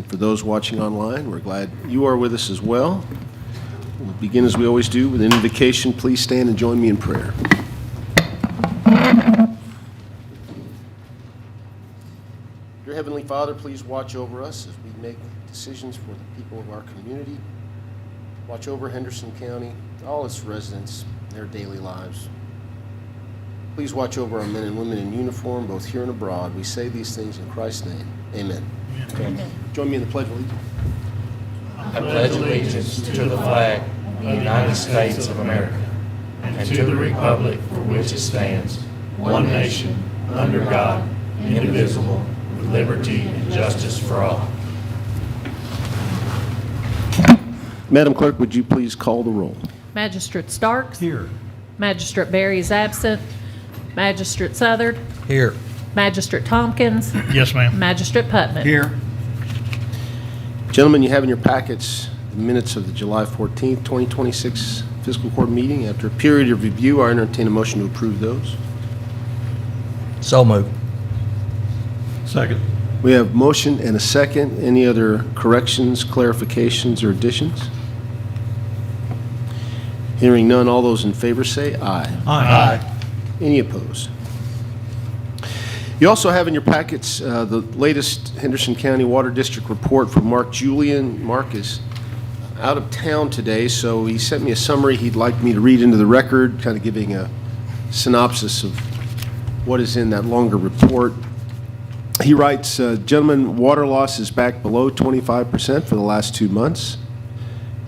And for those watching online, we're glad you are with us as well. We'll begin as we always do with an invocation. Please stand and join me in prayer. Dear Heavenly Father, please watch over us as we make decisions for the people of our community. Watch over Henderson County, all its residents, their daily lives. Please watch over our men and women in uniform, both here and abroad. We say these things in Christ's name. Amen. Amen. Join me in the Pledge of Allegiance. I pledge allegiance to the flag of the United States of America and to the republic for which it stands, one nation, under God, indivisible, with liberty and justice for all. Madam Clerk, would you please call the roll? Magistrate Starks. Here. Magistrate Berry is absent. Magistrate Southard. Here. Magistrate Tompkins. Yes, ma'am. Magistrate Putman. Here. Gentlemen, you have in your packets the minutes of the July 14th, 2026 Fiscal Court meeting. After a period of review, I entertain a motion to approve those. So moved. Second. We have motion and a second. Any other corrections, clarifications, or additions? Hearing none, all those in favor say aye. Aye. Any opposed? You also have in your packets the latest Henderson County Water District report from Mark Julian. Mark is out of town today, so he sent me a summary he'd like me to read into the record, kind of giving a synopsis of what is in that longer report. He writes, gentlemen, water loss is back below 25% for the last 2 months.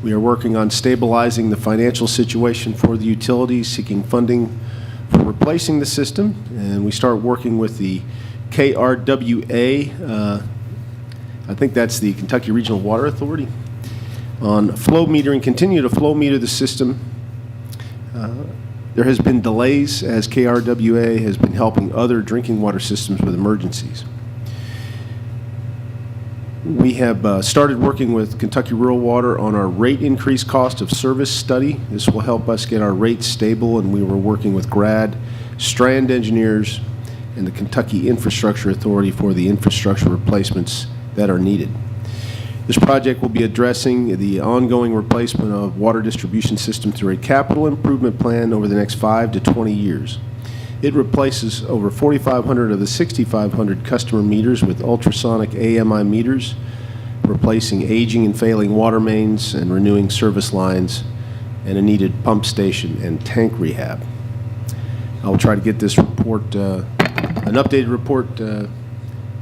We are working on stabilizing the financial situation for the utilities, seeking funding for replacing the system, and we start working with the KRWA, I think that's the Kentucky Regional Water Authority, on flow metering, continue to flow meter the system. There has been delays as KRWA has been helping other drinking water systems with emergencies. We have started working with Kentucky Rural Water on our rate increase cost of service study. This will help us get our rates stable, and we were working with GRAD, Strand Engineers, and the Kentucky Infrastructure Authority for the infrastructure replacements that are needed. This project will be addressing the ongoing replacement of water distribution system through a capital improvement plan over the next 5 to 20 years. It replaces over 4,500 of the 6,500 customer meters with ultrasonic AMI meters, replacing aging and failing water mains and renewing service lines, and a needed pump station and tank rehab. I will try to get this report, an updated report,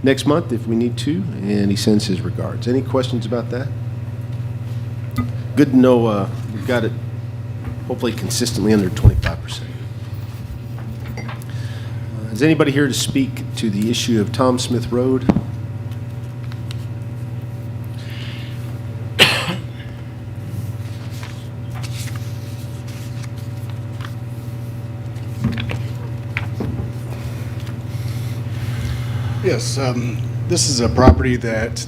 next month if we need to, and he sends his regards. Any questions about that? Good to know we've got it hopefully consistently under 25%. Is anybody here to speak to the issue of Tom Smith Road? Yes, this is a property that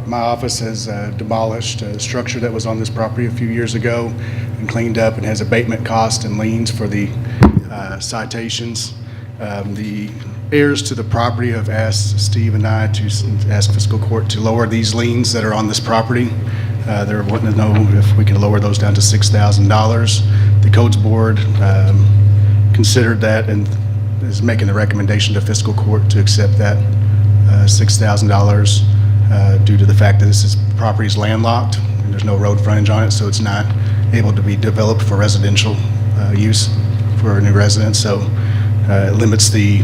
my office has demolished a structure that was on this property a few years ago and cleaned up and has abatement costs and liens for the citations. The heirs to the property have asked Steve and I to ask fiscal court to lower these liens that are on this property. They're wanting to know if we can lower those down to $6,000. The codes board considered that and is making the recommendation to fiscal court to accept that $6,000 due to the fact that this property is landlocked and there's no road frontage on it, so it's not able to be developed for residential use for new residents. So it limits the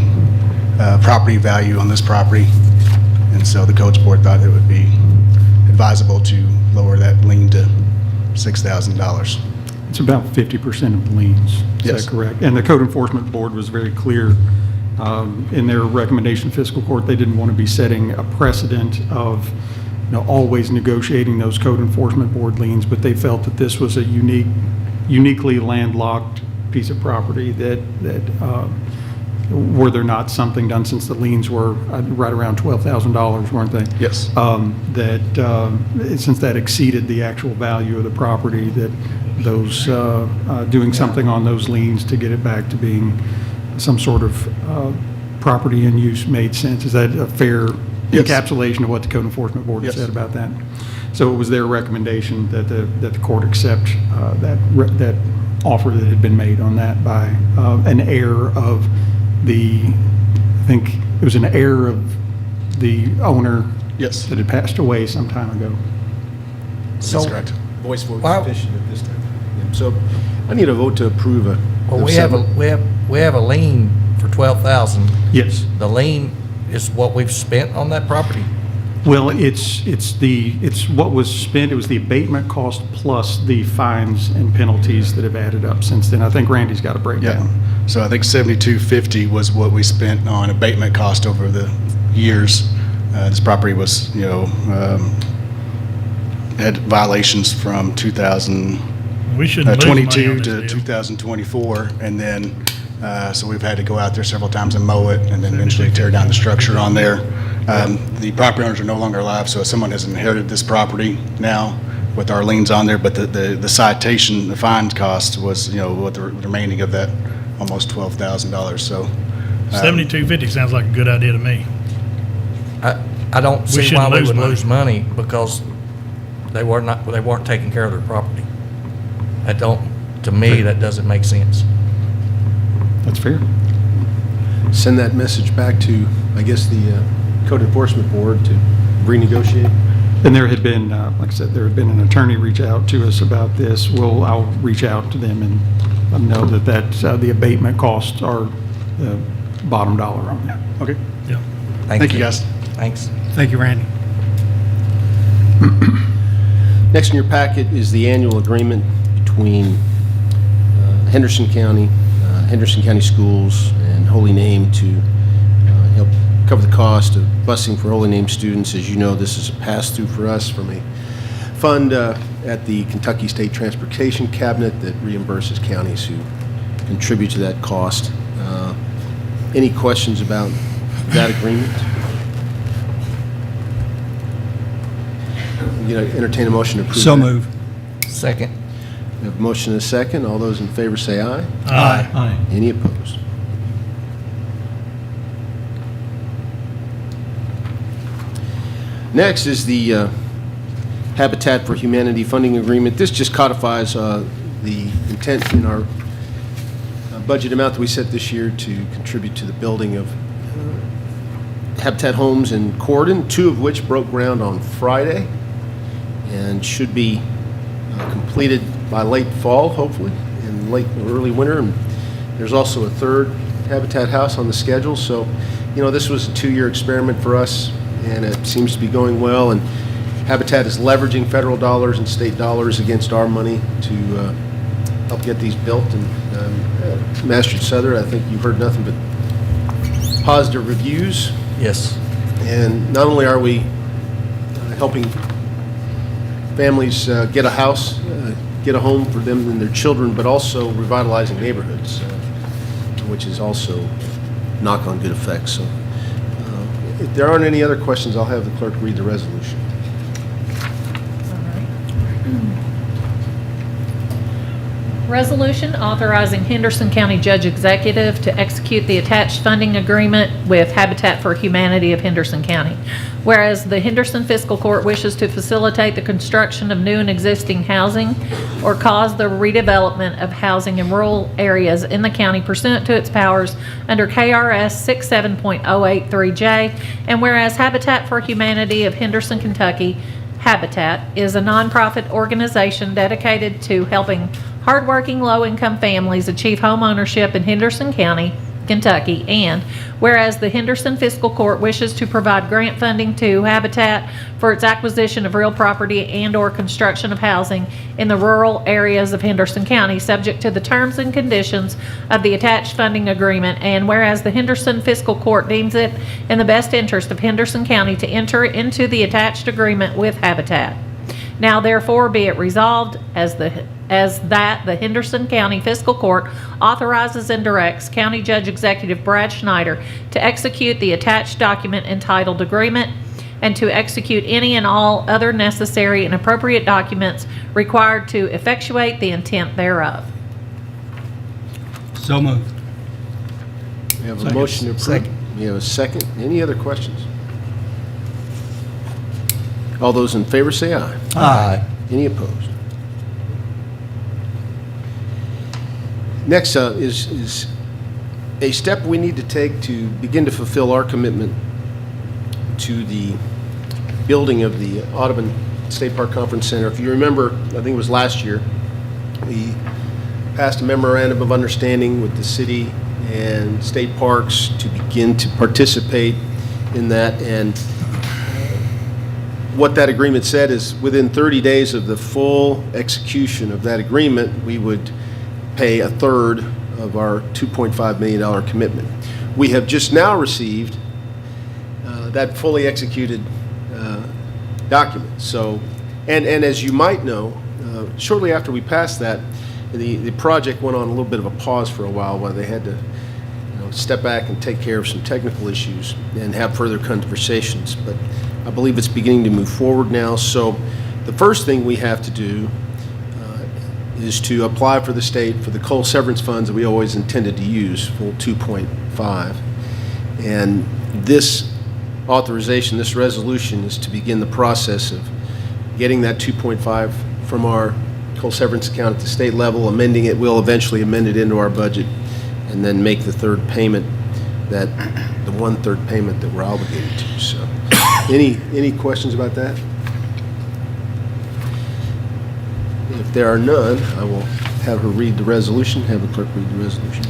property value on this property, and so the codes board thought it would be advisable to lower that lien to $6,000. It's about 50% of the liens. Is Yes. that correct? And the Code Enforcement Board was very clear in their recommendation to fiscal court. They didn't want to be setting a precedent of always negotiating those Code Enforcement Board liens, but they felt that this was a uniquely landlocked piece of property that were there not something done since the liens were right around $12,000, weren't they? Yes. Since that exceeded the actual value of the property, that those doing something on those liens to get it back to being some sort of property in use made sense. Is that a fair encapsulation of what the Code Enforcement Board has Yes. said about that. So it was their recommendation that the court accept that offer that had been made on that by an heir of I think it was an heir of the owner Yes, that had passed away some time ago. that's So, correct. Voice vote Wow. sufficient at this time. Yeah, so I need a vote to approve a. well, of we have seven- we have a lien for 12,000. Yes. The lien is what we've spent on that property. Well, it's what was spent, it was the abatement cost plus the fines and penalties that have added up since then. I think Randy's got a Yeah, breakdown. so I think 7250 was what we spent on abatement cost over the years. This property was, had violations from We shouldn't lose money on 2022 this to deal. 2024, and then, so we've had to go out there several times and mow it, and then eventually tear down the structure on there. The property owners are no longer alive, so someone has inherited this property now with our liens on there, but the citation, the fine cost was, what the remaining of that, almost $12,000, so. 7250 sounds like a good idea to me. I don't see why shouldn't we lose would money. lose money because they weren't taking care of their property. To me, that doesn't make sense. That's fair. Send that message back to, I guess, the Code Enforcement Board to renegotiate. And there had been, like I said, there had been an attorney reach out to us about this. I'll reach out to them and let them know that the abatement costs are the bottom dollar on that. Okay, Yeah. thank you, guys. Thanks. Thank you, Randy. Next in your packet is the annual agreement between Henderson County Schools and Holy Name to help cover the cost of busing for Holy Name students. As you know, this is a pass-through for us from a fund at the Kentucky State Transportation Cabinet that reimburses counties who contribute to that cost. Any questions about that agreement? You know, entertain a motion to approve. So that. move. Second. We have a motion and a second. All those in favor say aye. Aye. Any opposed? Next is the Habitat for Humanity funding agreement. This just codifies the intent in our budget amount that we set this year to contribute to the building of Habitat homes in Corden, 2 of which broke ground on Friday and should be completed by late fall, hopefully, and late or early winter. And there's also a 3rd Habitat house on the schedule. So, this was a 2-year experiment for us, and it seems to be going well. And Habitat is leveraging federal dollars and state dollars against our money to help get these built. And Master Souther, I think you've heard nothing but positive reviews. Yes. And not only are we helping families get a house, get a home for them and their children, but also revitalizing neighborhoods, which is also knock-on good effects. So if there aren't any other questions, I'll have the clerk read the resolution. Resolution authorizing Henderson County Judge Executive to execute the attached funding agreement with Habitat for Humanity of Henderson County. Whereas the Henderson Fiscal Court wishes to facilitate the construction of new and existing housing or cause the redevelopment of housing in rural areas in the county pursuant to its powers under KRS 67.083J, and whereas Habitat for Humanity of Henderson, Kentucky, Habitat, is a nonprofit organization dedicated to helping hardworking, low-income families achieve home ownership in Henderson County, Kentucky, and whereas the Henderson Fiscal Court wishes to provide grant funding to Habitat for its acquisition of real property and/or construction of housing in the rural areas of Henderson County, subject to the terms and conditions of the attached funding agreement, and whereas the Henderson Fiscal Court deems it in the best interest of Henderson County to enter into the attached agreement with Habitat. Now therefore be it resolved as that the Henderson County Fiscal Court authorizes and directs County Judge Executive Brad Schneider to execute the attached document entitled Agreement and to execute any and all other necessary and appropriate documents required to effectuate the intent thereof. So moved. We have a motion to approve. Second. We have a second. Any other questions? All those in favor say aye. Aye. Any opposed? Next is a step we need to take to begin to fulfill our commitment to the building of the Audubon State Park Conference Center. If you remember, I think it was last year, we passed a memorandum of understanding with the city and state parks to begin to participate in that. And what that agreement said is within 30 days of the full execution of that agreement, we would pay a third of our $2.5 million commitment. We have just now received that fully executed document. So, and as you might know, shortly after we passed that, the project went on a little bit of a pause for a while they had to step back and take care of some technical issues and have further conversations. But I believe it's beginning to move forward now. So the first thing we have to do is to apply for the state for the coal severance funds that we always intended to use, full 2.5. And this authorization, this resolution, is to begin the process of getting that 2.5 from our coal severance account at the state level, amending it. We'll eventually amend it into our budget and then make the third payment, the 1/3 payment that we're obligated to. So any questions about that? If there are none, I will have her read the resolution. Have the clerk read the resolution.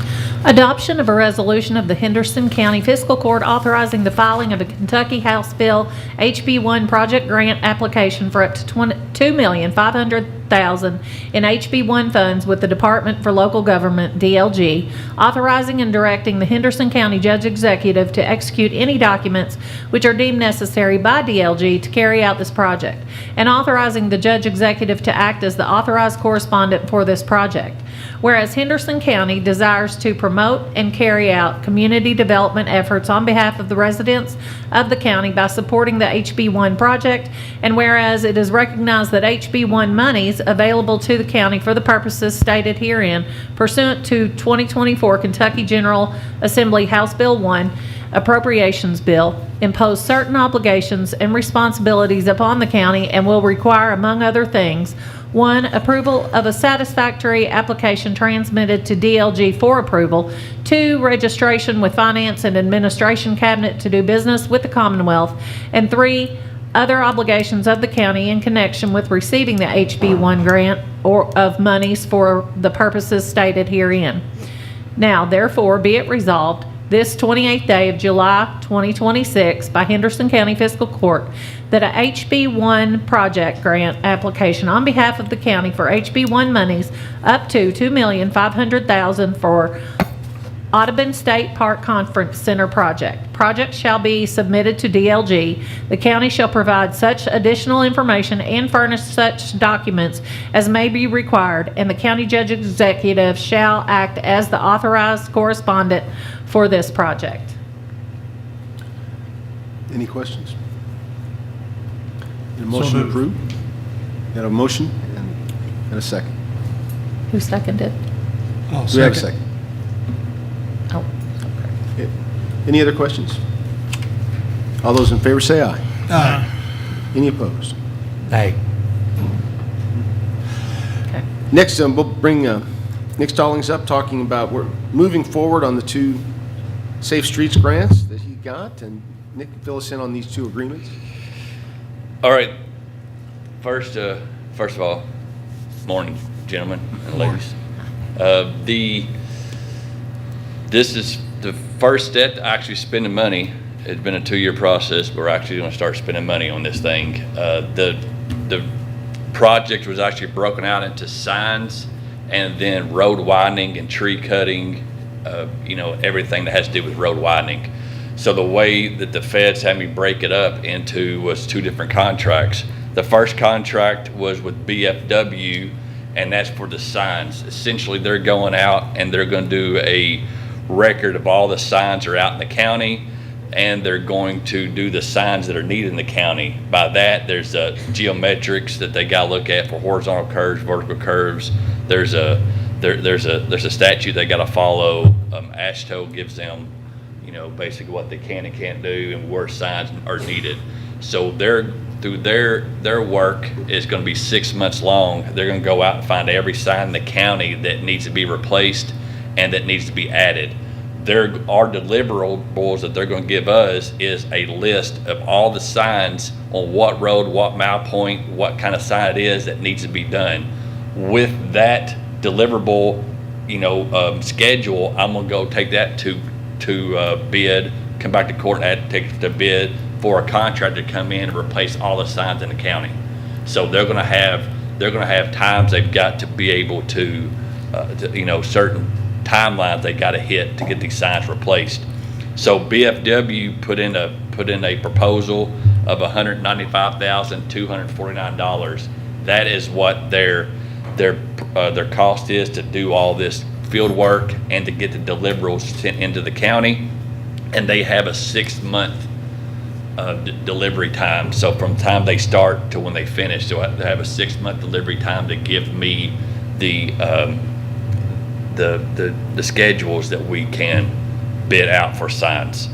Adoption of a resolution of the Henderson County Fiscal Court authorizing the filing of a Kentucky House Bill HB1 project grant application for up to $2,500,000 in HB1 funds with the Department for Local Government, DLG, authorizing and directing the Henderson County Judge Executive to execute any documents which are deemed necessary by DLG to carry out this project, and authorizing the Judge Executive to act as the authorized correspondent for this project. Whereas Henderson County desires to promote and carry out community development efforts on behalf of the residents of the county by supporting the HB1 project, and whereas it is recognized that HB1 monies available to the county for the purposes stated herein pursuant to 2024 Kentucky General Assembly House Bill 1 Appropriations Bill impose certain obligations and responsibilities upon the county and will require, among other things, 1, approval of a satisfactory application transmitted to DLG for approval. 2, registration with Finance and Administration Cabinet to do business with the Commonwealth. And 3, other obligations of the county in connection with receiving the HB1 grant or of monies for the purposes stated herein. Now, therefore, be it resolved this 28th day of July 2026 by Henderson County Fiscal Court that a HB1 project grant application on behalf of the county for HB1 monies up to $2,500,000 for Audubon State Park Conference Center project. Project shall be submitted to DLG. The county shall provide such additional information and furnish such documents as may be required, and the county judge executive shall act as the authorized correspondent for this project. Any questions? A motion moved. approved? Got a motion and a second. Who seconded? I'll Do we have a second? Oh, Okay. Any other questions? All those in favor say aye. Aye. Any opposed? Nay. okay. Next, we'll bring Nick Stallings up talking about we're moving forward on the 2 Safe Streets grants that he got, and Nick can fill us in on these 2 agreements. All right. First of all, morning, gentlemen and ladies. This is the first step to actually spending money. It's been a 2-year process, but we're actually going to start spending money on this thing. The project was actually broken out into signs and then road widening and tree cutting, everything that has to do with road widening. So the way that the feds had me break it up into was 2 different contracts. The first contract was with BFW, and that's for the signs. Essentially, they're going out and they're going to do a record of all the signs that are out in the county, and they're going to do the signs that are needed in the county. By that, there's geometrics that they got to look at for horizontal curves, vertical curves. There's a statute they got to follow. ASHTO gives them, basically what they can and can't do and where signs are needed. So they're through their work is gonna be 6 months long. They're gonna go out and find every sign in the county that needs to be replaced and that needs to be added. Our deliverables that they're gonna give us is a list of all the signs on what road, what mile point, what kind of sign it is that needs to be done. With that deliverable, schedule, I'm gonna go take that to bid, come back to court and take it to bid for a contractor to come in and replace all the signs in the county. So they're gonna have times they've got to be able to certain timelines they gotta hit to get these signs replaced. So BFW put in a proposal of $195,249. That is what their cost is to do all this field work and to get the deliverables sent into the county. And they have a 6-month delivery time. So from the time they start to when they finish, so they have a 6-month delivery time to give me the schedules that we can bid out for signs.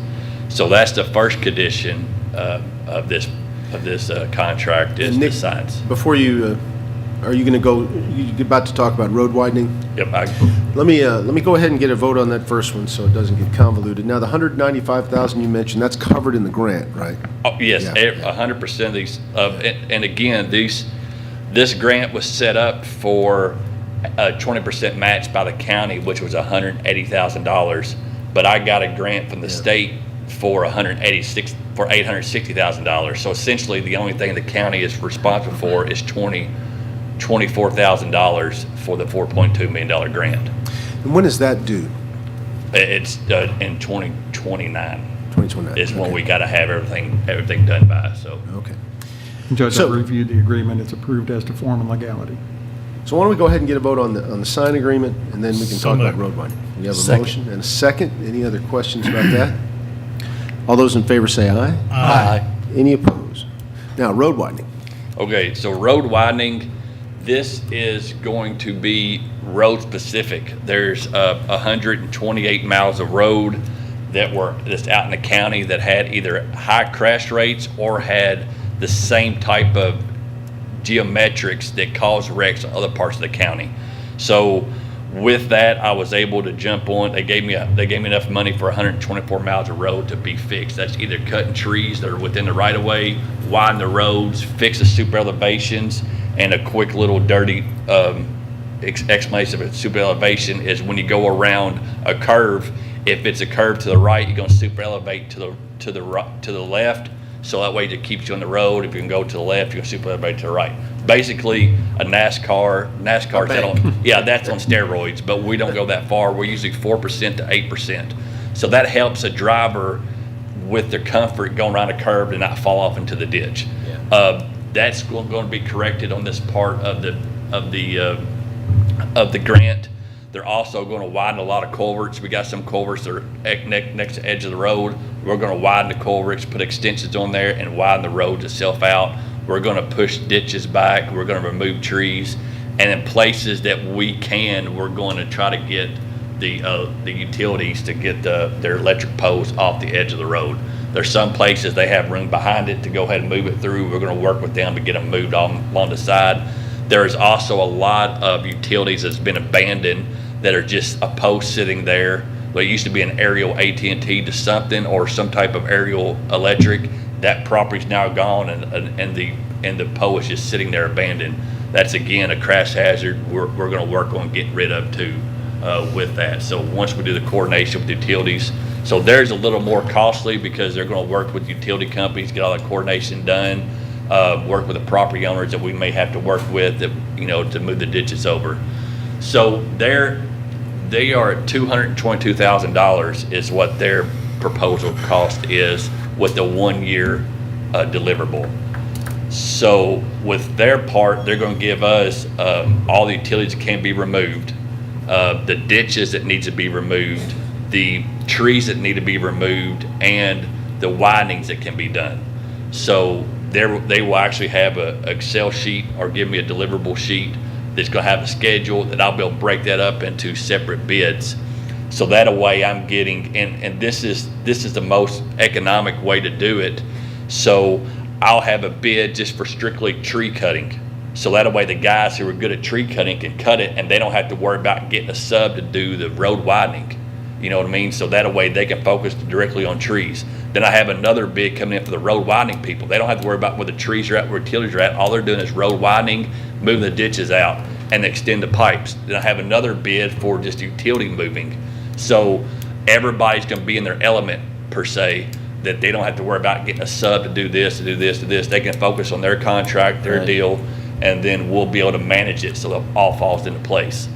So that's the first condition of this contract is Nick, the signs. Before you, are you going to go? You're about to talk about road widening. Yep. Let me go ahead and get a vote on that first one, so it doesn't get convoluted. Now, the $195,000 you mentioned, that's covered in the grant, right? Oh, yes, Yeah. 100% of these. And again, this grant was set up for a 20% match by the county, which was $180,000. But I got a grant from the state for $860,000. So essentially, the only thing the county is responsible for is $24,000 for the $4.2 million grant. And when is that due? It's in 2029 2029. is when Okay. we got to have everything done by. So Okay. Judge, So- I reviewed the agreement. It's approved as to form and legality. So why don't we go ahead and get a vote on the sign agreement, and then we can So talk about moved. road widening. We have a Second. motion and a second. Any other questions about that? All those in favor say aye. Aye. Any opposed? Now, road widening. okay, so road widening. This is going to be road specific. There's 128 miles of road that's out in the county that had either high crash rates or had the same type of geometrics that cause wrecks in other parts of the county. So with that, I was able to jump on. They gave me enough money for 124 miles of road to be fixed. That's either cutting trees that are within the right of way, widen the roads, fix the super elevations, and a quick little dirty explanation of a super elevation is when you go around a curve. If it's a curve to the right, you're going to super elevate to the left. So that way it keeps you on the road. If you can go to the left, you can super elevate to the right. Basically, a NASCAR's that's on steroids, but we don't go that far. We're usually 4% to 8%. So that helps a driver with their comfort going around a curve and not fall off into the ditch. That's going to be corrected on this part of the grant. They're also going to widen a lot of culverts. We got some culverts that are next to the edge of the road. We're going to widen the culverts, put extensions on there, and widen the road itself out. We're going to push ditches back. We're going to remove trees. And in places that we can, we're going to try to get the utilities to get their electric poles off the edge of the road. There's some places they have room behind it to go ahead and move it through. We're going to work with them to get them moved along the side. There is also a lot of utilities that's been abandoned that are just a post sitting there. There used to be an aerial AT&T to something or some type of aerial electric. That property's now gone, and the pole is just sitting there abandoned. That's again a crash hazard. We're going to work on getting rid of too with that. So once we do the coordination with utilities, so there's a little more costly because they're going to work with utility companies, get all the coordination done, work with the property owners that we may have to work with that, to move the ditches over. So they are at $222,000 is what their proposal cost is with the 1 year deliverable. So with their part, they're going to give us all the utilities that can be removed, the ditches that need to be removed, the trees that need to be removed, and the widenings that can be done. So they will actually have an Excel sheet or give me a deliverable sheet that's going to have a schedule that I'll be able to break that up into separate bids. So that way I'm getting, and this is the most economic way to do it. So I'll have a bid just for strictly tree cutting. So that way the guys who are good at tree cutting can cut it and they don't have to worry about getting a sub to do the road widening. You know what I mean? So that way they can focus directly on trees. Then I have another bid coming in for the road widening people. They don't have to worry about where the trees are at, where utilities are at. All they're doing is road widening, moving the ditches out, and extend the pipes. Then I have another bid for just utility moving. So everybody's gonna be in their element, per se, that they don't have to worry about getting a sub to do this, to do this, to this. They can focus on their contract, their deal, and then we'll be able to manage it so it all falls into place.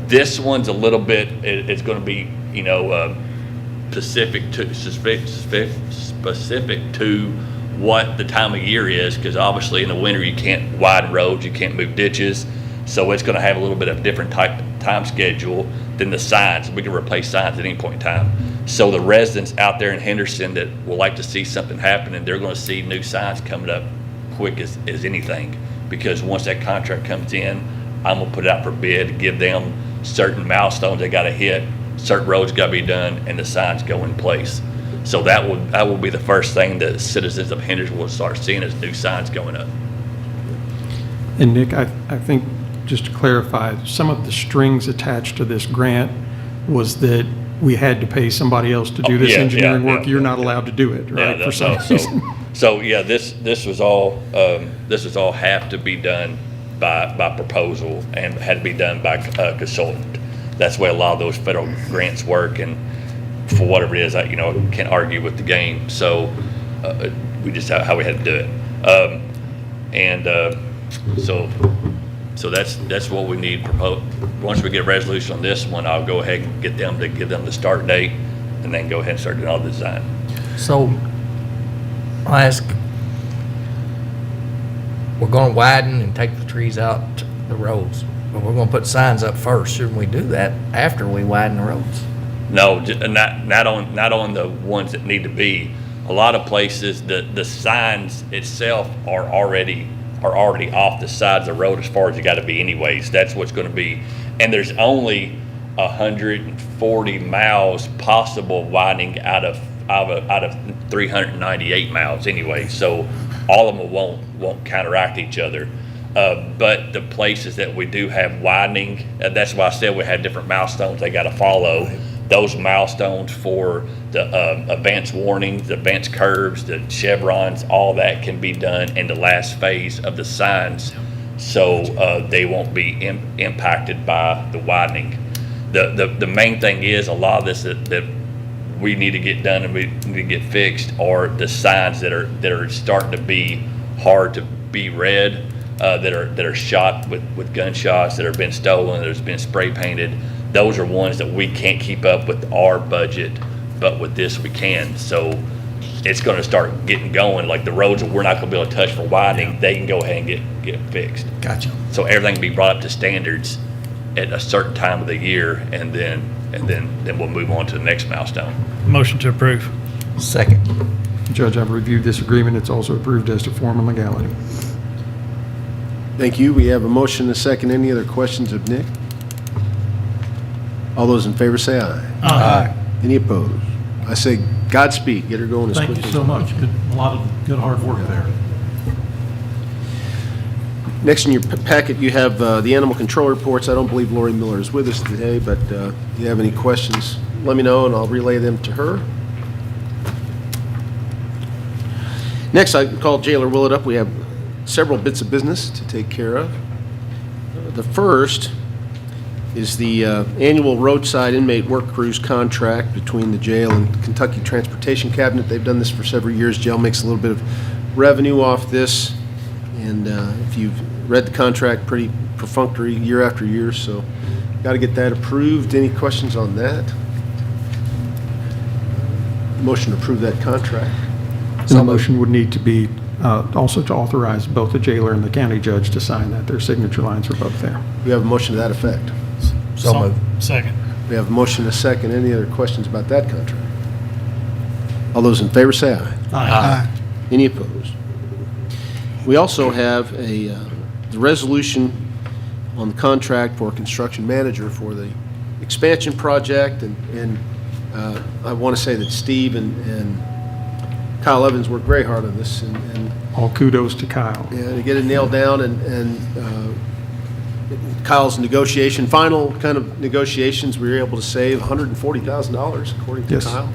This one's a little bit, it's gonna be, specific to what the time of year is, because obviously in the winter you can't widen roads, you can't move ditches, so it's gonna have a little bit of different time schedule than the signs. We can replace signs at any point in time. So the residents out there in Henderson that will like to see something happen, and they're gonna see new signs coming up quick as anything, because once that contract comes in, I'm gonna put it out for bid, give them certain milestones they gotta hit, certain roads gotta be done, and the signs go in place. So that will be the first thing that citizens of Henderson will start seeing, is new signs going up. And Nick, I think, just to clarify, some of the strings attached to this grant was that we had to pay somebody else to do this engineering work. You're not allowed to do it, right? For some reason. So yeah, this was all have to be done by proposal and had to be done by a consultant. That's the way a lot of those federal grants work, and for whatever it is, I can't argue with the game. So we just how we had to do it, so that's what we need proposed. Once we get a resolution on this one, I'll go ahead and give them the start date, and then go ahead and start doing all the design. So, I'll ask, we're gonna widen and take the trees out the roads, but we're gonna put signs up first. Shouldn't we do that after we widen the roads? No, not on the ones that need to be. A lot of places, the signs itself are already off the sides of the road as far as you got to be anyways. That's what's going to be. And there's only 140 miles possible widening out of 398 miles anyway. So all of them won't counteract each other. But the places that we do have widening, that's why I said we had different milestones they got to follow. Those milestones for the advanced warnings, the advanced curves, the chevrons, all that can be done in the last phase of the signs, so they won't be impacted by the widening. The main thing is, a lot of this that we need to get done and we need to get fixed are the signs that are starting to be hard to be read, that are shot with gunshots, that have been stolen, that have been spray painted. Those are ones that we can't keep up with our budget, but with this we can. So it's going to start getting going. Like the roads that we're not going to be able to touch for widening, they can go ahead and get fixed. Gotcha. So everything can be brought up to standards at a certain time of the year, and then we'll move on to the next milestone. Motion to approve. Second. Judge, I've reviewed this agreement. It's also approved as to form and legality. Thank you. We have a motion and a second. Any other questions of Nick? All those in favor say aye. Aye. Any opposed? I say Godspeed. Get her going as quickly Thank as you so much. A lot of good hard work there. Next in your packet, you have the animal control reports. I don't believe Lori Miller is with us today, but if you have any questions, let me know and I'll relay them to her. Next, I call Jailer Willett up. We have several bits of business to take care of. The first is the annual roadside inmate work cruise contract between the jail and Kentucky Transportation Cabinet. They've done this for several years. Jail makes a little bit of revenue off this. And if you've read the contract, pretty perfunctory year after year, so got to get that approved. Any questions on that? Motion to approve that contract. And the motion would need to be also to authorize both the jailer and the county judge to sign that. Their signature lines are both there. We have a motion to that effect. So moved. Second. We have a motion and a second. Any other questions about that contract? All those in favor say aye. Aye. Any opposed? We also have the resolution on the contract for construction manager for the expansion project, and I want to say that Steve and Kyle Evans worked very hard on this, and All kudos to Kyle. to get it nailed down, and Kyle's final kind of negotiations, we were able to save $140,000, according to Yes. Kyle,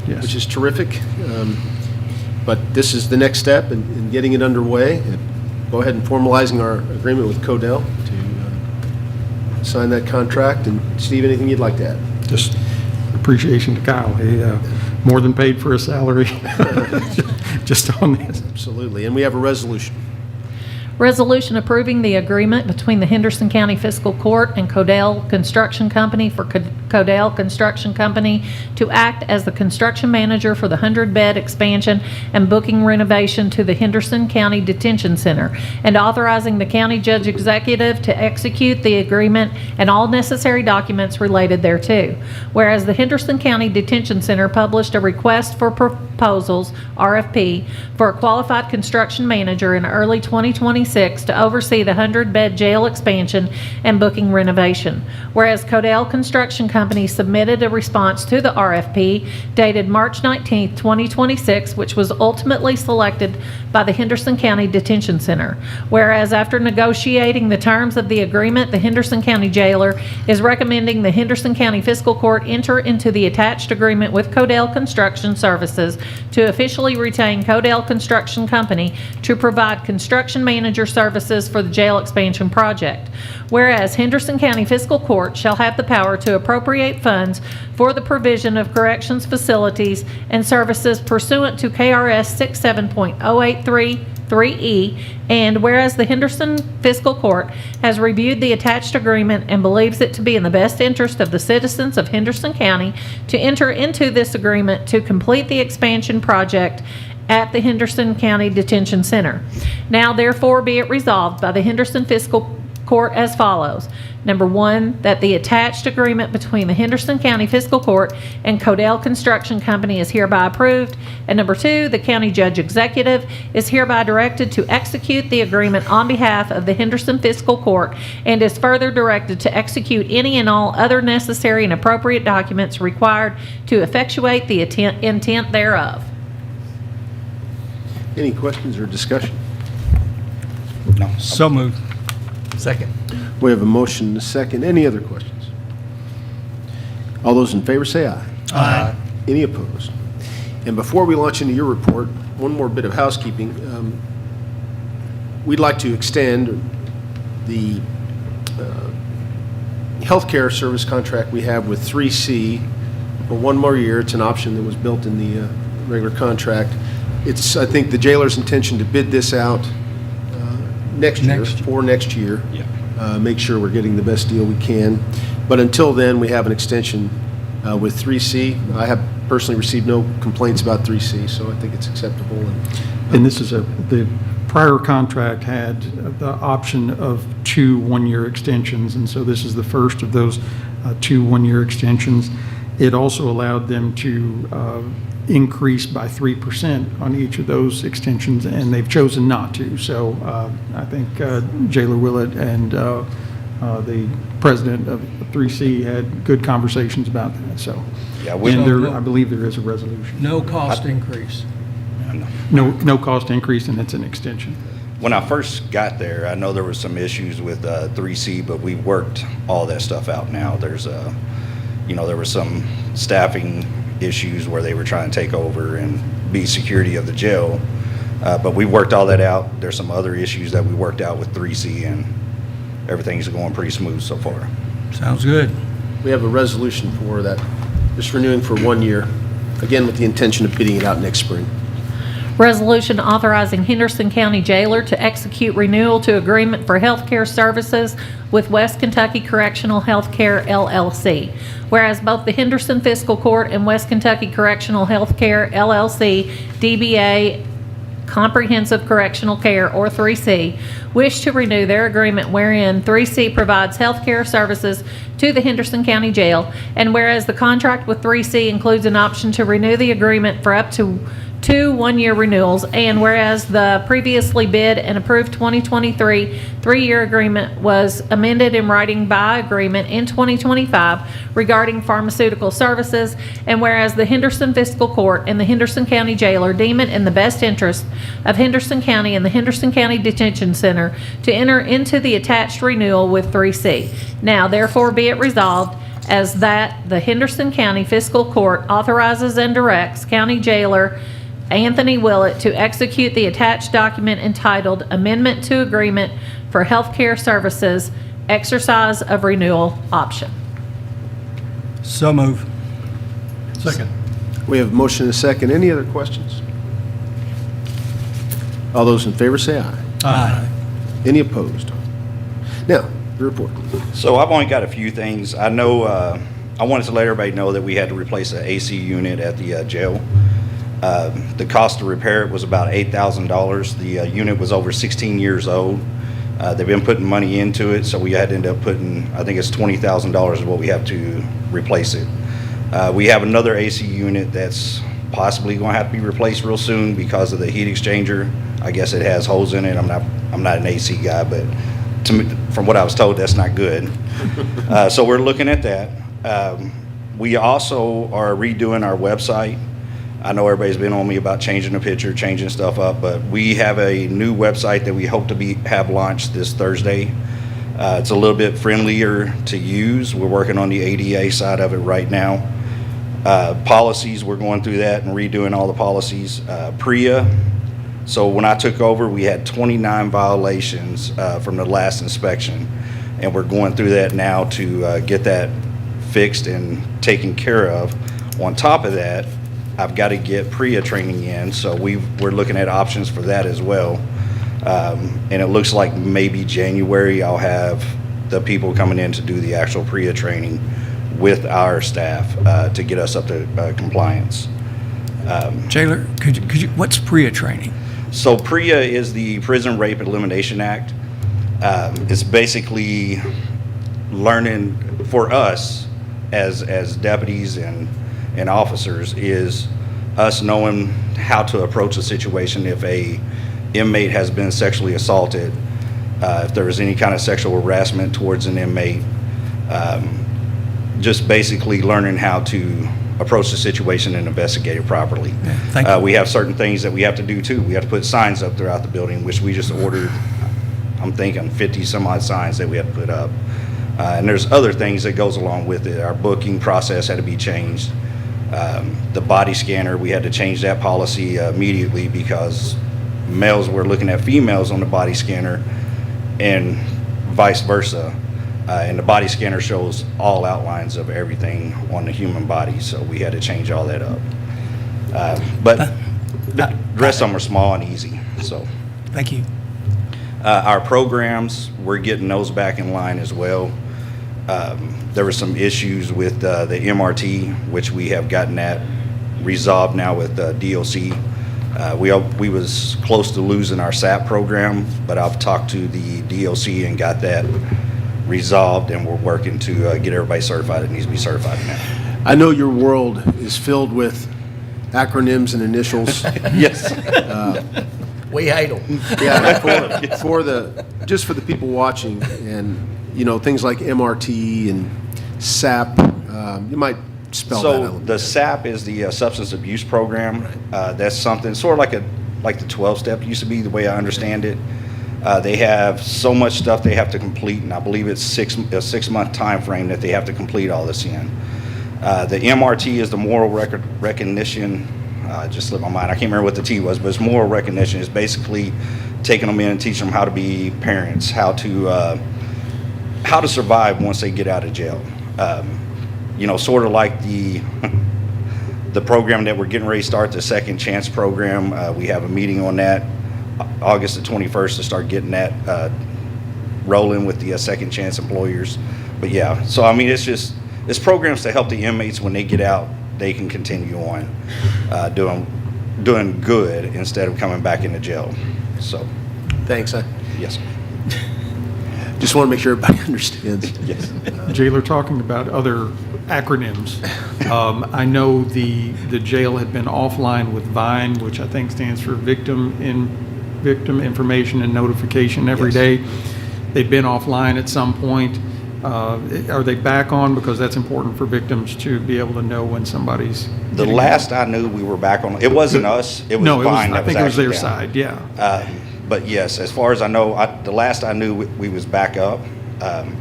Yes. which is terrific. But this is the next step in getting it underway. And go ahead and formalizing our agreement with Codell to sign that contract. And Steve, anything you'd like to add? Just appreciation to Kyle. He more than paid for his salary just on this. Absolutely. And we have a resolution. Resolution approving the agreement between the Henderson County Fiscal Court and Codell Construction Company for Codell Construction Company to act as the construction manager for the 100-bed expansion and booking renovation to the Henderson County Detention Center, and authorizing the county judge executive to execute the agreement and all necessary documents related thereto. Whereas the Henderson County Detention Center published a request for proposals, RFP, for a qualified construction manager in early 2026 to oversee the 100-bed jail expansion and booking renovation. Whereas Codell Construction Company submitted a response to the RFP dated March 19, 2026, which was ultimately selected by the Henderson County Detention Center. Whereas after negotiating the terms of the agreement, the Henderson County Jailer is recommending the Henderson County Fiscal Court enter into the attached agreement with Codell Construction Services to officially retain Codell Construction Company to provide construction manager services for the jail expansion project. Whereas Henderson County Fiscal Court shall have the power to appropriate funds for the provision of corrections facilities and services pursuant to KRS 67.0833E, and whereas the Henderson Fiscal Court has reviewed the attached agreement and believes it to be in the best interest of the citizens of Henderson County to enter into this agreement to complete the expansion project at the Henderson County Detention Center. Now therefore be it resolved by the Henderson Fiscal Court as follows. Number one, that the attached agreement between the Henderson County Fiscal Court and Codell Construction Company is hereby approved. And number two, the county judge executive is hereby directed to execute the agreement on behalf of the Henderson Fiscal Court and is further directed to execute any and all other necessary and appropriate documents required to effectuate the intent thereof. Any questions or discussion? No. So moved. Second. We have a motion and a second. Any other questions? All those in favor say aye. Aye. Any opposed? And before we launch into your report, one more bit of housekeeping. We'd like to extend the healthcare service contract we have with 3C for one more year. It's an option that was built in the regular contract. It's, I think, the jailer's intention to bid this out next year. Yeah. Make sure we're getting the best deal we can. But until then, we have an extension with 3C. I have personally received no complaints about 3C, so I think it's acceptable. And this is the prior contract had the option of 2 one-year extensions, and so this is the first of those 2 one-year extensions. It also allowed them to increase by 3% on each of those extensions, and they've chosen not to. So I think Jailer Willett and the president of 3C had good conversations about that. So, Yeah, and there, I believe there is a resolution. No cost increase. No cost increase, and it's an extension. When I first got there, I know there was some issues with 3C, but we worked all that stuff out now. There's there was some staffing issues where they were trying to take over and be security of the jail. But we worked all that out. There's some other issues that we worked out with 3C, and everything's going pretty smooth so far. Sounds good. We have a resolution for that, just renewing for 1 year, again with the intention of bidding it out next spring. Resolution authorizing Henderson County Jailer to execute renewal to agreement for healthcare services with West Kentucky Correctional Healthcare LLC. Whereas both the Henderson Fiscal Court and West Kentucky Correctional Healthcare LLC, DBA Comprehensive Correctional Care, or 3C, wish to renew their agreement wherein 3C provides healthcare services to the Henderson County Jail, and whereas the contract with 3C includes an option to renew the agreement for up to 2 one-year renewals, and whereas the previously bid and approved 2023 three-year agreement was amended in writing by agreement in 2025 regarding pharmaceutical services, and whereas the Henderson Fiscal Court and the Henderson County Jailer deem it in the best interest of Henderson County and the Henderson County Detention Center to enter into the attached renewal with 3C. Now therefore be it resolved as that the Henderson County Fiscal Court authorizes and directs County Jailer Anthony Willett to execute the attached document entitled Amendment to Agreement for Healthcare Services, Exercise of Renewal Option. So move. Second. We have a motion and a second. Any other questions? All those in favor say aye. Aye. Any opposed? Now, the report. So I've only got a few things. I know, I wanted to let everybody know that we had to replace an AC unit at the jail. The cost to repair it was about $8,000. The unit was over 16 years old. They've been putting money into it, so we had to end up putting, I think it's $20,000 is what we have to replace it. We have another AC unit that's possibly going to have to be replaced real soon because of the heat exchanger. I guess it has holes in it. I'm not an AC guy, but to me, from what I was told, that's not good. So we're looking at that. We also are redoing our website. I know everybody's been on me about changing the picture, changing stuff up, but we have a new website that we hope to have launched this Thursday. It's a little bit friendlier to use. We're working on the ADA side of it right now. Policies, we're going through that and redoing all the policies. PREA, so when I took over, we had 29 violations from the last inspection, and we're going through that now to get that fixed and taken care of. On top of that, I've got to get PREA training in, so we're looking at options for that as well. And it looks like maybe January I'll have the people coming in to do the actual PREA training with our staff to get us up to compliance. Jailer, could you, what's PREA training? So PREA is the Prison Rape Elimination Act. It's basically learning for us as deputies and officers, is us knowing how to approach a situation if a inmate has been sexually assaulted, if there is any kind of sexual harassment towards an inmate, just basically learning how to approach the situation and investigate it properly. Yeah, thank you. We have certain things that we have to do too. We have to put signs up throughout the building, which we just ordered, I'm thinking 50 some odd signs that we have to put up. And there's other things that goes along with it. Our booking process had to be changed. The body scanner, we had to change that policy immediately because males were looking at females on the body scanner and vice versa. And the body scanner shows all outlines of everything on the human body, so we had to change all that up. But the rest of them are small and easy, so. Thank you. Our programs, we're getting those back in line as well. There were some issues with the MRT, which we have gotten that resolved now with DOC. We was close to losing our SAP program, but I've talked to the DOC and got that resolved, and we're working to get everybody certified that needs to be certified now. I know your world is filled with acronyms and initials. Yes. We hate them. Yeah, for the people watching, and things like MRT and SAP, you might spell that out a little So the bit. SAP is the Substance Abuse Program. That's something sort of like the 12-step used to be, the way I understand it. They have so much stuff they have to complete, and I believe it's a 6-month time frame that they have to complete all this in. The MRT is the moral recognition. Just slipped my mind. I can't remember what the T was, but it's moral recognition. It's basically taking them in and teaching them how to be parents, how to survive once they get out of jail. Sort of like the program that we're getting ready to start, the Second Chance program. We have a meeting on that August the 21st to start getting that rolling with the Second Chance employers. But yeah, so I mean, it's programs to help the inmates when they get out, they can continue on doing good instead of coming back into jail. So, Thanks. yes. Just want to make sure everybody understands. Yes. Jailer, talking about other acronyms, I know the jail had been offline with VINE, which I think stands for Victim Information and Notification every Yes. day. They've been offline at some point. Are they back on? Because that's important for victims to be able to know when somebody's. The last I knew, we were back on. It wasn't us. It was No, Vine. I think it was their actually down. side, yeah. But yes, as far as I know, the last I knew, we was back up.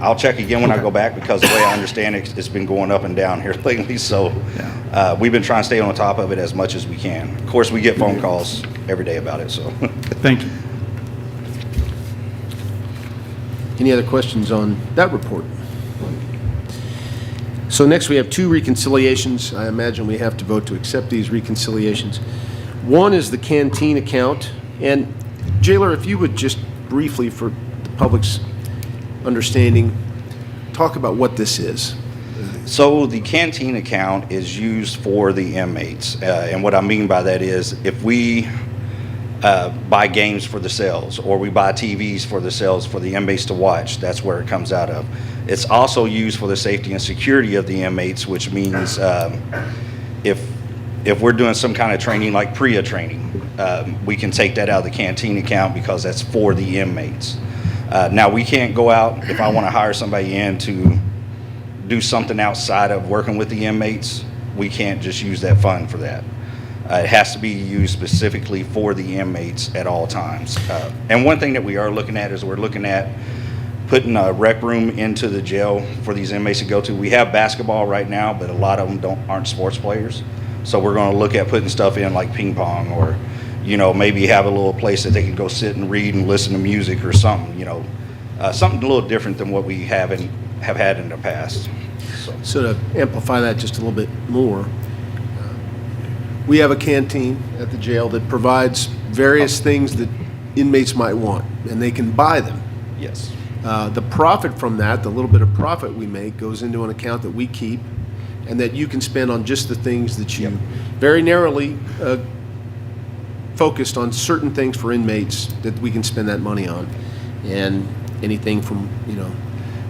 I'll check again when I go back, because the way I understand it, it's been going up and down here lately. So we've been trying to stay on top of it as much as we can. Of course, we get phone calls every day about it, so. Thank you. Any other questions on that report? So next we have 2 reconciliations. I imagine we have to vote to accept these reconciliations. One is the canteen account. And Jailer, if you would just briefly, for the public's understanding, talk about what this is. So the canteen account is used for the inmates. And what I mean by that is, if we buy games for the cells, or we buy TVs for the cells for the inmates to watch, that's where it comes out of. It's also used for the safety and security of the inmates, which means if we're doing some kind of training like PREA training, we can take that out of the canteen account, because that's for the inmates. Now, we can't go out, if I want to hire somebody in to do something outside of working with the inmates, we can't just use that fund for that. It has to be used specifically for the inmates at all times. And one thing that we are looking at is we're looking at putting a rec room into the jail for these inmates to go to. We have basketball right now, but a lot of them aren't sports players. So we're going to look at putting stuff in like ping pong, or, maybe have a little place that they can go sit and read and listen to music or something, something a little different than what we have had in the past. So to amplify that just a little bit more, we have a canteen at the jail that provides various things that inmates might want, and they can buy them. Yes. The profit from that, the little bit of profit we make, goes into an account that we keep, and that you can spend on just the things that you very narrowly focused on certain things for inmates that we can spend that money on, and anything from And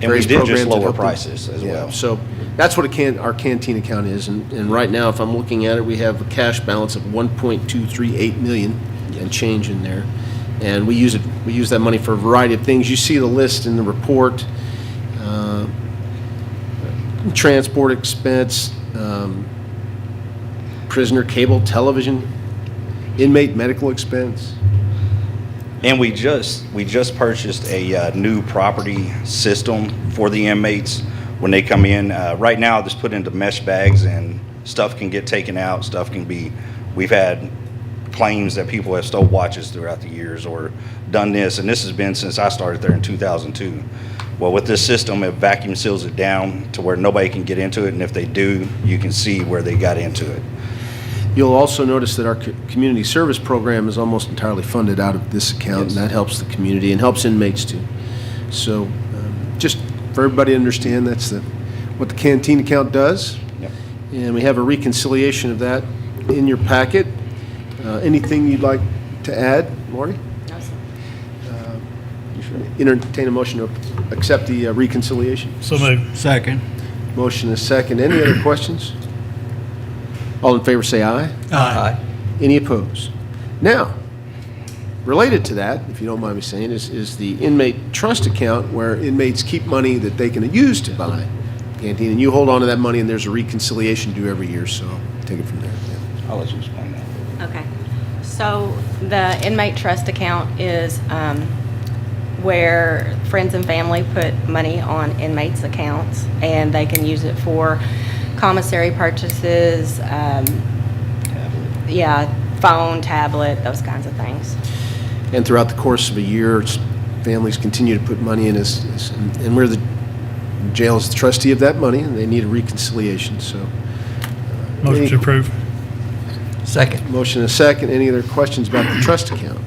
we various did just programs that lower help them. prices as well. So that's what our canteen account is, and right now, if I'm looking at it, we have a cash balance of $1.238 million and change in there, and we use that money for a variety of things. You see the list in the report: transport expense, prisoner cable television, inmate medical expense. And we just purchased a new property system for the inmates when they come in. Right now, it's put into mesh bags, and stuff can get taken out. We've had claims that people have stole watches throughout the years or done this, and this has been since I started there in 2002. Well, with this system, it vacuum seals it down to where nobody can get into it, and if they do, you can see where they got into it. You'll also notice that our community service program is almost entirely funded out of this account, and that helps the community and helps inmates too. So just for everybody to understand, that's what the canteen account does. Yep. And we have a reconciliation of that in your packet. Anything you'd like to add, Marty? No, sir. Entertain a motion to accept the reconciliation. So moved. Second. Motion is second. Any other questions? All in favor say aye. Aye. Any opposed? Now, related to that, if you don't mind me saying, is the inmate trust account, where inmates keep money that they can use to buy canteen, and you hold on to that money, and there's a reconciliation due every year, so take it from there. I'll let you explain that. Okay. So the inmate trust account is where friends and family put money on inmates' accounts, and they can use it for commissary purchases, phone, tablet, those kinds of things. And throughout the course of a year, families continue to put money in, and we're the jail is the trustee of that money, and they need a reconciliation, so. Motion to approve. Second. Motion is second. Any other questions about the trust account?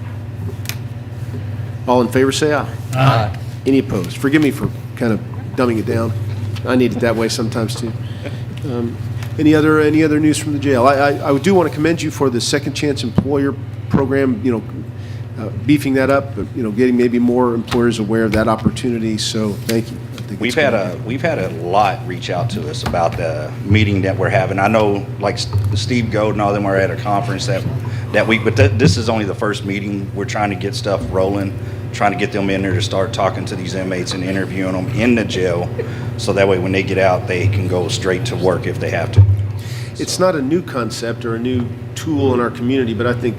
All in favor say aye. Aye. Any opposed? Forgive me for kind of dumbing it down. I need it that way sometimes too. Any other news from the jail? I do want to commend you for the Second Chance Employer program. beefing that up, getting maybe more employers aware of that opportunity. So thank you. I think We've it's had a lot reach out to us about the meeting that we're having. I know, like Steve Gold and all them are at a conference that week, but this is only the first meeting. We're trying to get stuff rolling, trying to get them in there to start talking to these inmates and interviewing them in the jail, so that way when they get out, they can go straight to work if they have to. It's not a new concept or a new tool in our community, but I think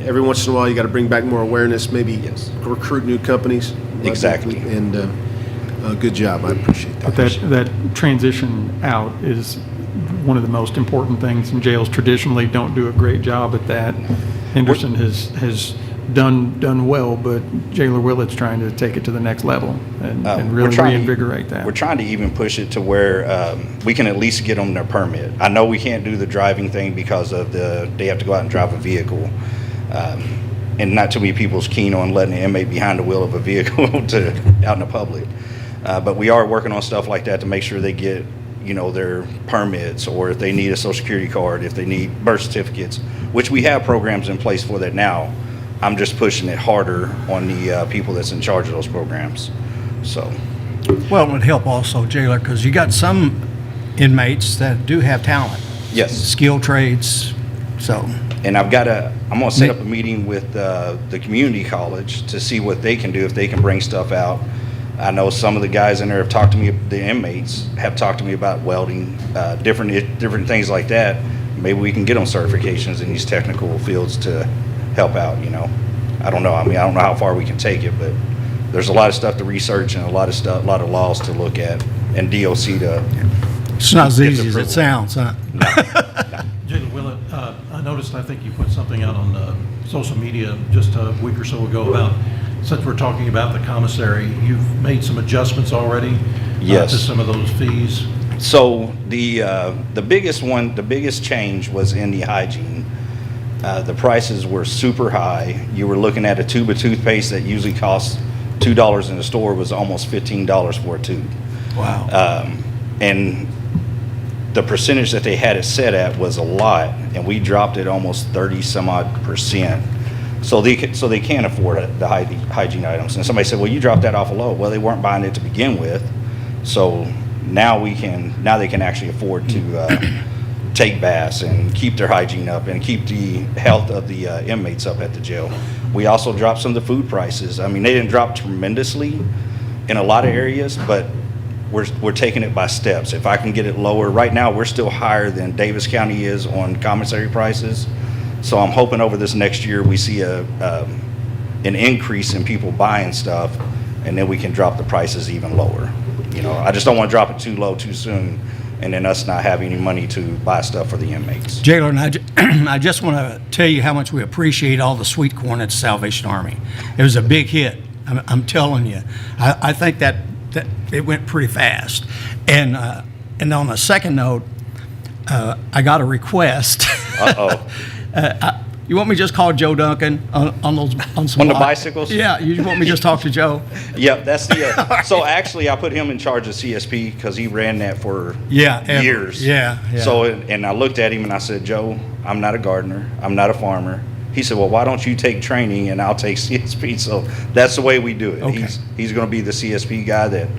every once in a while you got to bring back more awareness, maybe recruit new companies. Exactly. And good job. I appreciate that. But that transition out is one of the most important things, and jails traditionally don't do a great job at that. Henderson has done well, but Jailer Willett's trying to take it to the next level and really reinvigorate that. We're trying to even push it to where we can at least get them their permit. I know we can't do the driving thing because of they have to go out and drive a vehicle. And not too many people's keen on letting an inmate behind the wheel of a vehicle out in the public. But we are working on stuff like that to make sure they get, their permits, or if they need a social security card, if they need birth certificates, which we have programs in place for that now. I'm just pushing it harder on the people that's in charge of those programs. So, Well, it would help also, Jailer, because you got some inmates that do have talent. yes. Skilled trades, so. And I'm going to set up a meeting with the community college to see what they can do, if they can bring stuff out. I know some of the guys in there have talked to me, the inmates have talked to me about welding, different things like that. Maybe we can get them certifications in these technical fields to help out, I don't know. I don't know how far we can take it, but there's a lot of stuff to research and a lot of laws to look at, and DOC to. It's not as get easy as it approval. sounds, huh? Jalen Willett, I noticed, I think you put something out on social media just a week or so ago about, since we're talking about the commissary, you've made some adjustments already Yes. to some of those fees. So the biggest change was in the hygiene. The prices were super high. You were looking at a tube of toothpaste that usually costs $2 in the store was almost $15 for a tube. Wow. And the percentage that they had it set at was a lot, and we dropped it almost 30 some odd %. So they can't afford the hygiene items. And somebody said, well, you dropped that awful low. Well, they weren't buying it to begin with. So now they can actually afford to take baths and keep their hygiene up and keep the health of the inmates up at the jail. We also dropped some of the food prices. I mean, they didn't drop tremendously in a lot of areas, but we're taking it by steps. If I can get it lower, right now we're still higher than Davis County is on commissary prices. So I'm hoping over this next year we see an increase in people buying stuff, and then we can drop the prices even lower. I just don't want to drop it too low too soon, and then us not having any money to buy stuff for the inmates. Jailer, and I just want to tell you how much we appreciate all the sweet corn at the Salvation Army. It was a big hit. I'm telling you. I think that it went pretty fast. And on a second note, I got a request. Uh-oh. You want me to just call Joe Duncan on some On the bicycles? Yeah, you want me to just talk to Joe? Yep, that's the. So actually, I put him in charge of CSP because he ran that for years. Yeah. So, and I looked at him and I said, Joe, I'm not a gardener. I'm not a farmer. He said, well, why don't you take training and I'll take CSP? So that's the way we do it. Okay. He's going to be the CSP guy that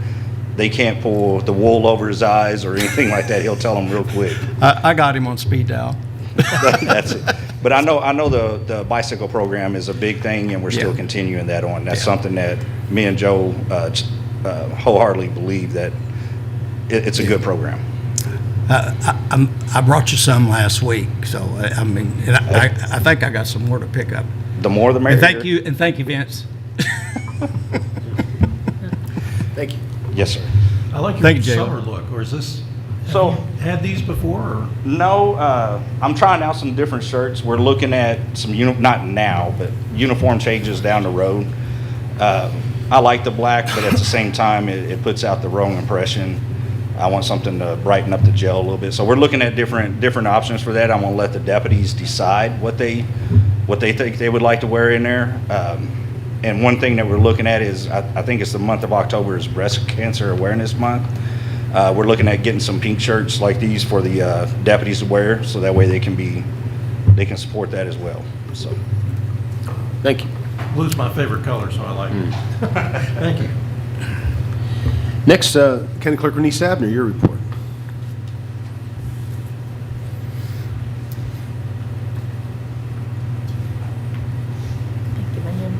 they can't pull the wool over his eyes or anything like that. He'll tell them real quick. I got him on speed dial. That's it. But I know the bicycle program is a big thing, and we're still continuing that on. That's something that me and Joe wholeheartedly believe that it's a good program. I brought you some last week, so I think I got some more to pick up. The more the merrier. And thank you, Vince. Thank you. Yes, sir. I like your Thank you, Jailer. summer look, or is this, So- have you had these before, or? No, I'm trying out some different shirts. We're looking at some, not now, but uniform changes down the road. I like the black, but at the same time, it puts out the wrong impression. I want something to brighten up the jail a little bit. So we're looking at different options for that. I'm gonna let the deputies decide what they think they would like to wear in there. And one thing that we're looking at is, I think it's the month of October is Breast Cancer Awareness Month. We're looking at getting some pink shirts like these for the deputies to wear, so that way they can support that as well. So, Thank you. Blue's my favorite color, so I like it. Thank you. Next, County Clerk Renee Abner, your report. Thank you, ma'am.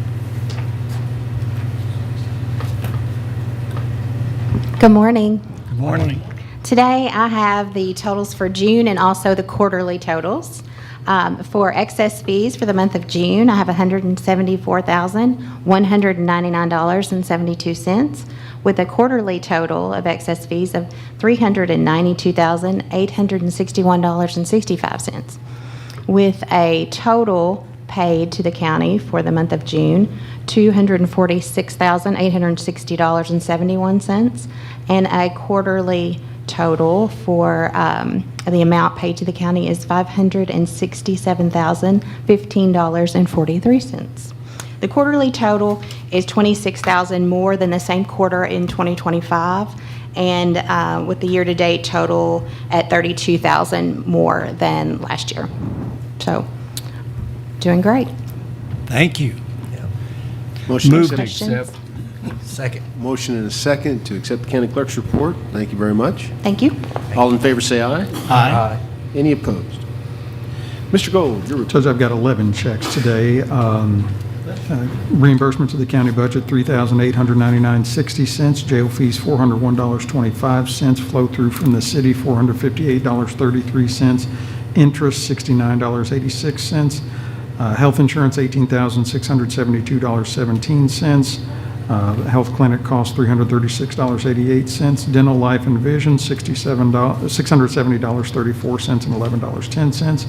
Good morning. Good morning. Today I have the totals for June and also the quarterly totals. For excess fees for the month of June, I have $174,199.72 with a quarterly total of excess fees of $392,861.65 with a total paid to the county for the month of June, $246,860.71, and a quarterly total for the amount paid to the county is $567,015.43. The quarterly total is $26,000 more than the same quarter in 2025, and with the year-to-date total at $32,000 more than last year. So, doing great. Thank you. Motion Move to Questions? accept. Second. Motion and a second to accept the county clerk's report. Thank you very much. Thank you. All in favor, say aye. Aye. Any opposed? Mr. Gold, your report. Judge, I've got 11 checks today. Reimbursement to the county budget, $3,899.60. Jail fees, $401.25. Flow through from the city, $458.33. Interest, $69.86. Health insurance, $18,672.17. Health clinic cost, $336.88. Dental, life, and vision, $670.34 and $11.10.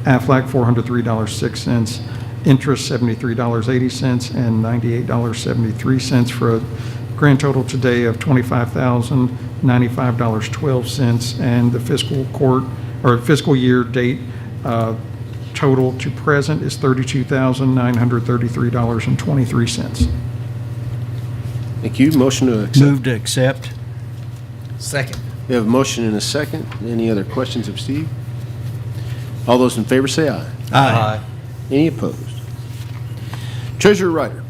Aflac, $403.06. Interest, $73.80 and $98.73 for a grand total today of $25,095.12. And the fiscal year date total to present is $32,933.23. Thank you. Motion to accept. Move to accept. Second. We have a motion and a second. Any other questions of Steve? All those in favor say aye. Aye. Any opposed? Treasurer Ryder.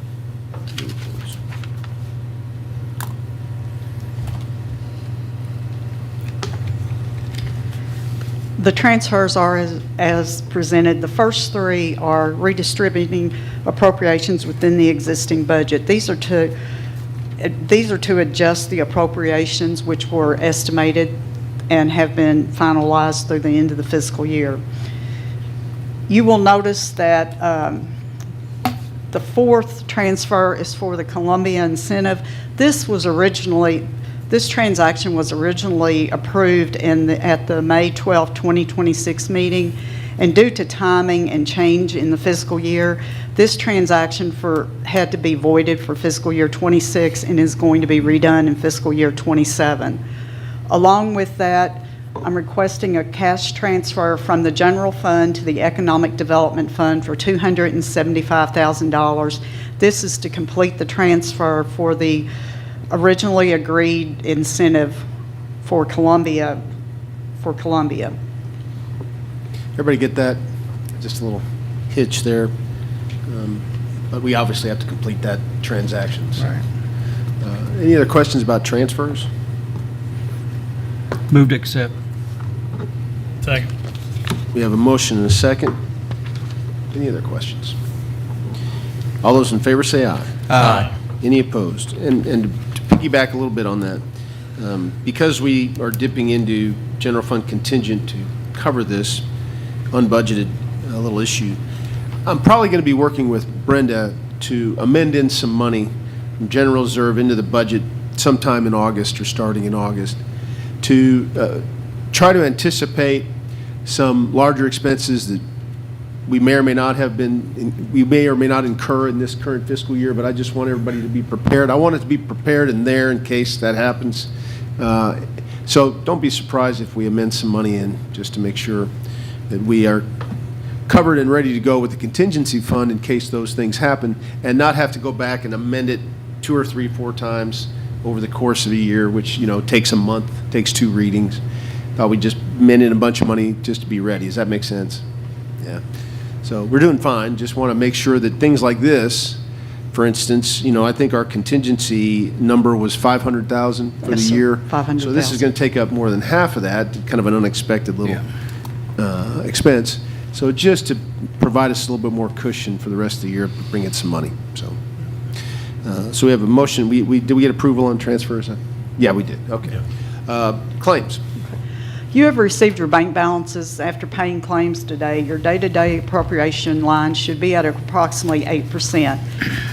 The transfers are as presented. The first three are redistributing appropriations within the existing budget. These are to adjust the appropriations which were estimated and have been finalized through the end of the fiscal year. You will notice that the fourth transfer is for the Columbia incentive. This transaction was originally approved at the May 12, 2026 meeting, and due to timing and change in the fiscal year, this transaction had to be voided for fiscal year 26 and is going to be redone in fiscal year 27. Along with that, I'm requesting a cash transfer from the general fund to the Economic Development Fund for $275,000. This is to complete the transfer for the originally agreed incentive for Columbia. Everybody get that? Just a little hitch there. But we obviously have to complete that transaction. So. Right. Any other questions about transfers? Move to accept. Second. We have a motion and a second. Any other questions? All those in favor say aye. Aye. Any opposed? And to piggyback a little bit on that, because we are dipping into general fund contingent to cover this unbudgeted little issue, I'm probably going to be working with Brenda to amend in some money from general reserve into the budget sometime in August or starting in August to try to anticipate some larger expenses that we may or may not incur in this current fiscal year, but I just want everybody to be prepared. I want it to be prepared and there in case that happens. So don't be surprised if we amend some money in just to make sure that we are covered and ready to go with the contingency fund in case those things happen, and not have to go back and amend it 2 or 3, 4 times over the course of a year, which takes a month, takes 2 readings. Thought we'd just amend in a bunch of money just to be ready. Does that make sense? Yeah. So we're doing fine. Just want to make sure that things like this For instance, I think our contingency number was 500,000 for the Yes, sir. year. 500,000. So this is going to take up more than half of that, kind of an unexpected little expense. So just to provide us a little bit more cushion for the rest of the year, bring in some money. So we have a motion. Did we get approval on transfers? Yeah, we did. Okay. Claims. You have received your bank balances after paying claims today. Your day-to-day appropriation line should be at approximately 8%.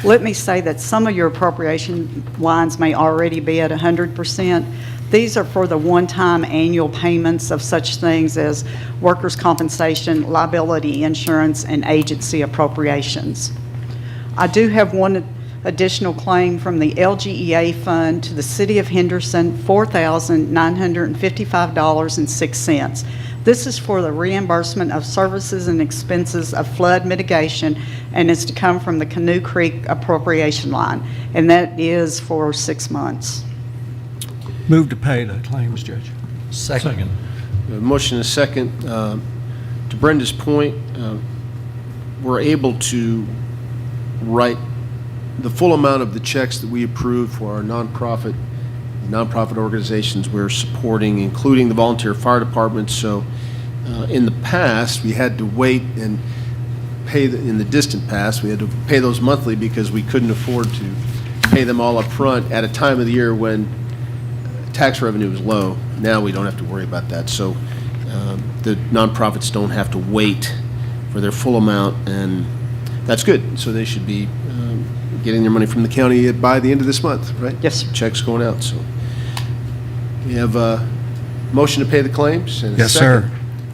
Let me say that some of your appropriation lines may already be at 100%. These are for the one-time annual payments of such things as workers' compensation, liability insurance, and agency appropriations. I do have one additional claim from the LGEA fund to the City of Henderson, $4,955.06. This is for the reimbursement of services and expenses of flood mitigation, and is to come from the Canoe Creek appropriation line, and that is for 6 months. Move to pay the claims, Judge. Second. We have a motion and a second. To Brenda's point, we're able to write the full amount of the checks that we approved for our nonprofit organizations we're supporting, including the volunteer fire departments. So in the past, we had to wait and pay, in the distant past, we had to pay those monthly because we couldn't afford to pay them all up front at a time of the year when tax revenue was low. Now we don't have to worry about that. So the nonprofits don't have to wait for their full amount, and that's good. So they should be getting their money from the county by the end of this month, right? Yes, sir. Checks going out. So we have a motion to pay the claims. And a Yes, second. sir.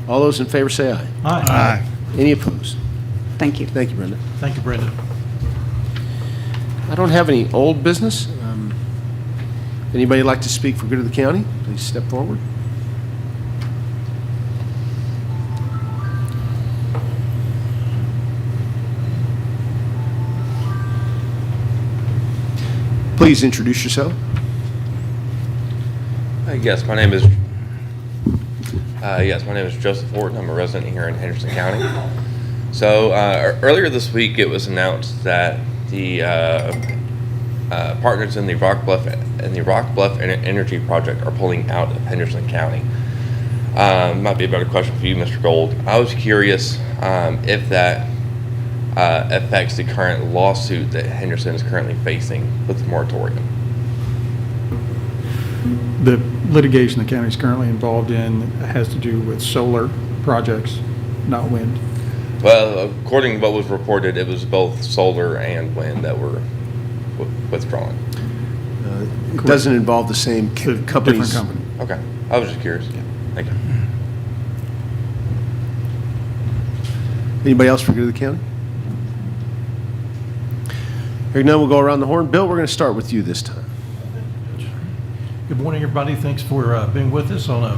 All those in favor say aye. Aye. Any opposed? Thank you. Thank you, Brenda. Thank you, Brenda. I don't have any old business. Anybody like to speak for good of the county? Please step forward. Please introduce yourself. Yes, my name is Joseph Horton. I'm a resident here in Henderson County. So earlier this week, it was announced that the partners in the Rock Bluff Energy Project are pulling out of Henderson County. Might be a better question for you, Mr. Gold. I was curious if that affects the current lawsuit that Henderson is currently facing with the moratorium. The litigation the county is currently involved in has to do with solar projects, not wind. Well, according to what was reported, it was both solar and wind that were withdrawn. It doesn't involve the same It's a companies. different company. Okay, I was just curious. Thank you. Anybody else for good of the county? Hearing none, we'll go around the horn. Bill, we're going to start with you this time. Good morning, everybody. Thanks for being with us on a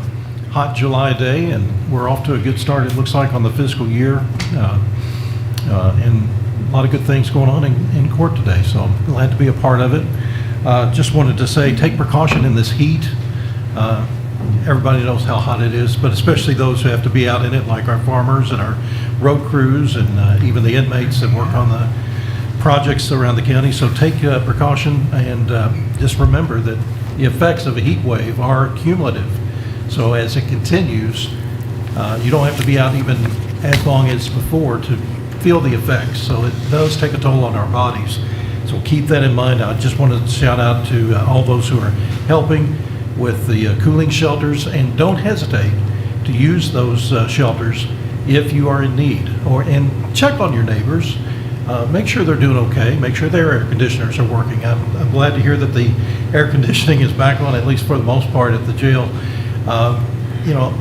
hot July day, and we're off to a good start, it looks like, on the fiscal year. And a lot of good things going on in court today, so I'm glad to be a part of it. Just wanted to say, take precaution in this heat. Everybody knows how hot it is, but especially those who have to be out in it, like our farmers and our road crews, and even the inmates that work on the projects around the county. So take precaution, and just remember that the effects of a heat wave are cumulative. So as it continues, you don't have to be out even as long as before to feel the effects. So it does take a toll on our bodies. So keep that in mind. I just wanted to shout out to all those who are helping with the cooling shelters, and don't hesitate to use those shelters if you are in need, and check on your neighbors. Make sure they're doing okay. Make sure their air conditioners are working. I'm glad to hear that the air conditioning is back on, at least for the most part, at the jail.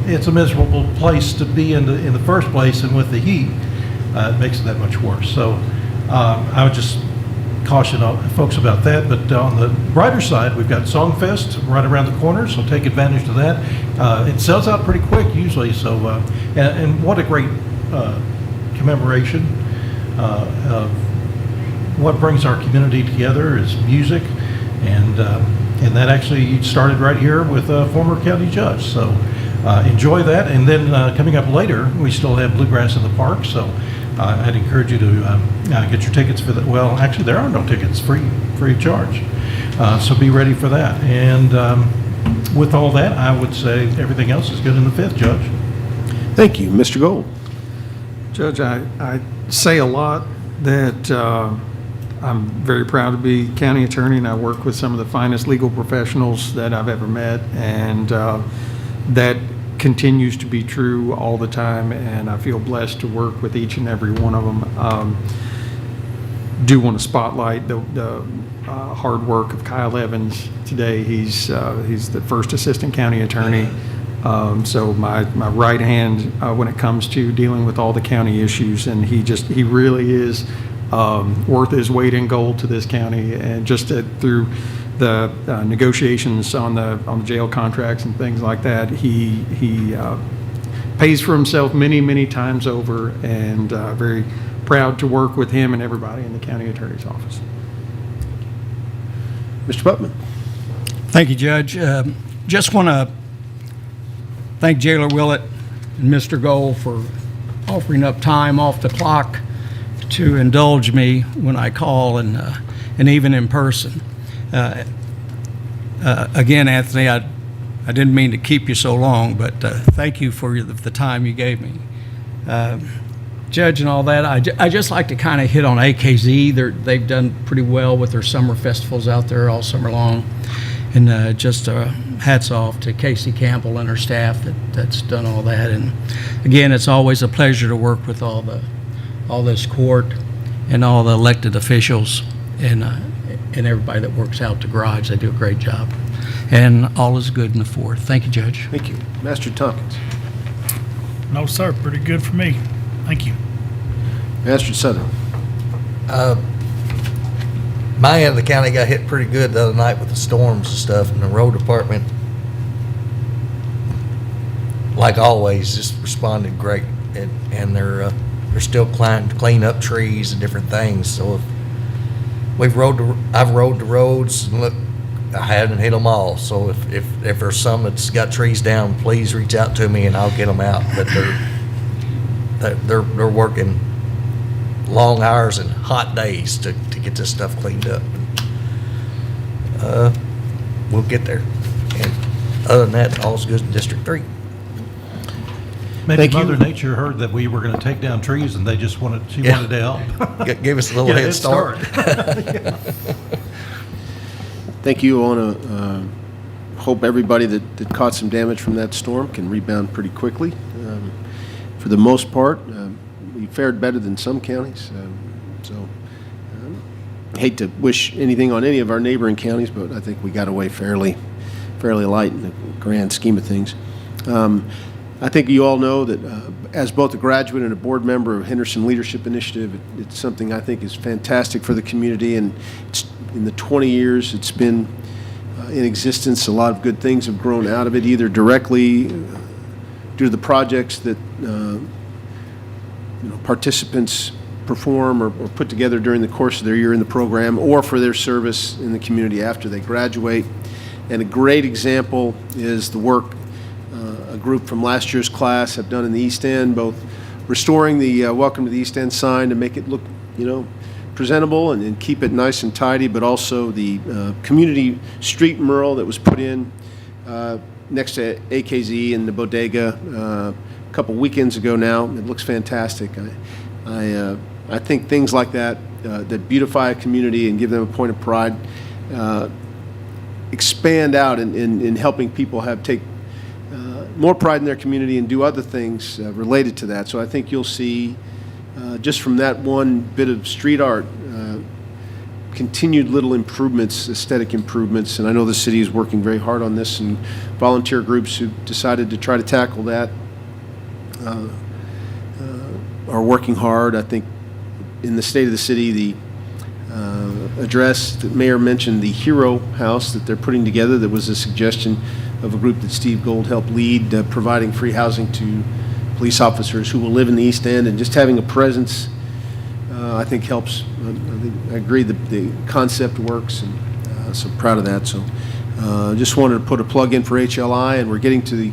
It's a miserable place to be in the first place, and with the heat, it makes it that much worse. So I would just caution folks about that. But on the brighter side, we've got Songfest right around the corner, so take advantage of that. It sells out pretty quick usually. So and what a great commemoration of what brings our community together is music, and that actually started right here with a former county judge. So enjoy that. And then coming up later, we still have Bluegrass in the Park. So I'd encourage you to get your tickets for that. Well, actually, there are no tickets, free of charge. So be ready for that. And with all that, I would say everything else is good in the 5th, Judge. Thank you. Mr. Gold? Judge, I say a lot that I'm very proud to be county attorney, and I work with some of the finest legal professionals that I've ever met, and that continues to be true all the time, and I feel blessed to work with each and every one of them. Do want to spotlight the hard work of Kyle Evans today. He's the first assistant county attorney. So my right hand when it comes to dealing with all the county issues, and he really is worth his weight in gold to this county, and just through the negotiations on the jail contracts and things like that, he pays for himself many times over, and very proud to work with him and everybody in the county attorney's office. Mr. Putman? Thank you, Judge. Just want to thank Jailer Willett and Mr. Gold for offering up time off the clock to indulge me when I call, and even in person. Again, Anthony, I didn't mean to keep you so long, but thank you for the time you gave me. Judge and all that, I just like to kind of hit on AKZ. They've done pretty well with their summer festivals out there all summer long. And just hats off to Casey Campbell and her staff that's done all that. And again, it's always a pleasure to work with all this court and all the elected officials and everybody that works out the garage. They do a great job. And all is good in the 4th. Thank you, Judge. Thank you. Master Tompkins? No, sir, pretty good for me. Thank you. Master Southern? My end of the county got hit pretty good the other night with the storms and stuff, and the road department, like always, just responded great, and they're still trying to clean up trees and different things. So if I've rode the roads, and look, I haven't hit them all. So if there's some that's got trees down, please reach out to me and I'll get them out. But they're working long hours and hot days to get this stuff cleaned up. We'll get there. And other than that, all's good in District 3. Maybe Thank you. Mother Nature heard that we were going to take down trees, and she wanted to help. Gave us a little head start. Thank you. I want to hope everybody that caught some damage from that storm can rebound pretty quickly. For the most part, we fared better than some counties. I hate to wish anything on any of our neighboring counties, but I think we got away fairly light in the grand scheme of things. I think you all know that as both a graduate and a board member of Henderson Leadership Initiative, it's something I think is fantastic for the community, and in the 20 years it's been in existence, a lot of good things have grown out of it, either directly due to the projects that participants perform or put together during the course of their year in the program, or for their service in the community after they graduate. And a great example is the work a group from last year's class have done in the East End, both restoring the Welcome to the East End sign to make it look, presentable and keep it nice and tidy, but also the community street mural that was put in next to AKZ in the bodega a couple weekends ago now. It looks fantastic. I think things like that that beautify a community and give them a point of pride expand out in helping people take more pride in their community and do other things related to that. So I think you'll see just from that one bit of street art continued little improvements, aesthetic improvements, and I know the city is working very hard on this, and volunteer groups who decided to try to tackle that are working hard. I think in the state of the city, the address that Mayor mentioned, the Hero House that they're putting together, that was a suggestion of a group that Steve Gold helped lead, providing free housing to police officers who will live in the East End, and just having a presence I think helps. I agree that the concept works, and so proud of that. So just wanted to put a plug in for HLI, and we're getting to the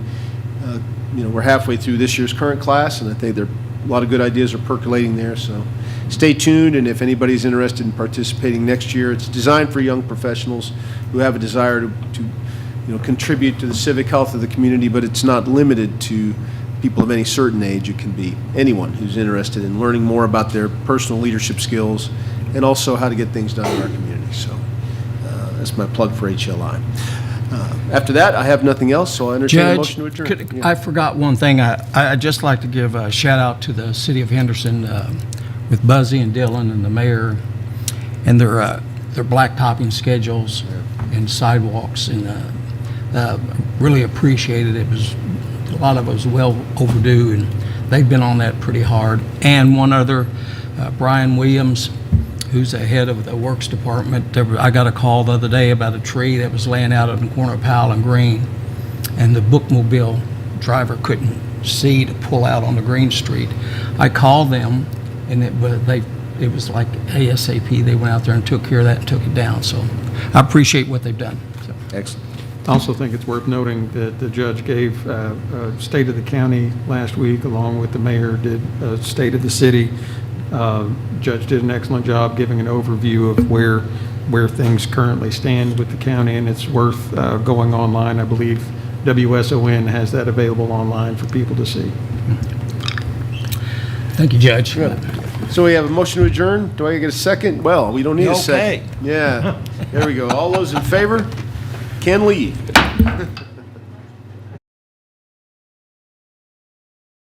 we're halfway through this year's current class, and I think they're a lot of good ideas are percolating there, so stay tuned, and if anybody's interested in participating next year, it's designed for young professionals who have a desire to contribute to the civic health of the community, but it's not limited to people of any certain age. It can be anyone who's interested in learning more about their personal leadership skills and also how to get things done in our community. So that's my plug for HLI. After that, I have nothing else, so I entertain a motion to adjourn. I forgot one thing. I'd just like to give a shout out to the city of Henderson with Buzzy and Dylan and the mayor and their blacktopping schedules and sidewalks, and really appreciated it. A lot of it was well overdue, and they've been on that pretty hard. And one other, Brian Williams, who's the head of the Works Department. I got a call the other day about a tree that was laying out on the corner of Powell and Green, and the bookmobile driver couldn't see to pull out on the Green Street. I called them, and it was like ASAP. They went out there and took care of that and took it down. So I appreciate what they've done. So. Excellent. I also think it's worth noting that the judge gave a state of the county last week, along with the mayor did a state of the city. Judge did an excellent job giving an overview of where things currently stand with the county, and it's worth going online. I believe WSON has that available online for people to see. Thank you, Judge. Good. So we have a motion to adjourn. Do I get a second? Well, we don't need a second. Okay. Yeah. There we go. All those in favor can leave.